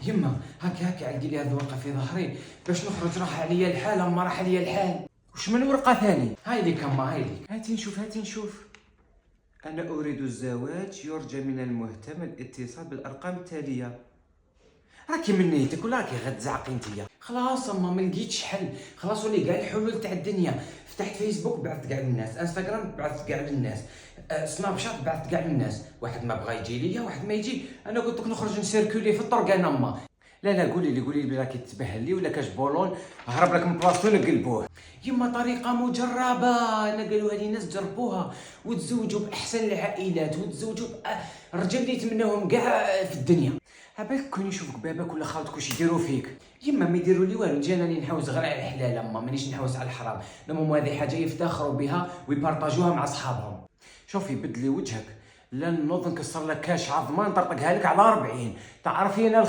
يما هاكي عندي لي هاد الورقه في ظهري باش نخرج، راح عليا الحال، اما راح عليا الحال. وش من ورقة ثاني؟ هاي ليك اما، هاي ليك. هاتي نشوف. أنا أريد الزواج، يرجى من المهتم الاتصال بالأرقام التالية. راكي من نيتك ولا راكي غتزعقي نتيا؟ خلاص اما ما لقيتش حل، خلاص ولي كاع الحلول تاع الدنيا. فتحت فيسبوك بعثت كاع للناس، انستغرام بعثت كاع للناس، سناب شات بعثت كاع للناس. واحد ما بغى يجي ليا، واحد ما يجي. انا قلت لك نخرج نسيركولي في الطرق انا اما. لا قولي لي راكي تبهل لي ولا كاش بولون هرب لك من بلاصتو نقلبوه. يما طريقة مجربة، أنا قالوها لي ناس جربوها وتزوجوا بأحسن العائلات وتزوجوا الرجال اللي يتمناهم كاع في الدنيا. عبالك كون يشوفك باباك ولا خالتك واش يديروا فيك؟ يما ما يديروا لي والو، جانا لي نحوس غير على الحلال اما، مانيش نحوس على الحرام. المهم هذه حاجة يفتخروا بها ويبارطاجوها مع صحابهم. شوفي بدلي وجهك، لا نوض نكسر لك كاش عظمه نطرطقها لك على 40. تعرفي انا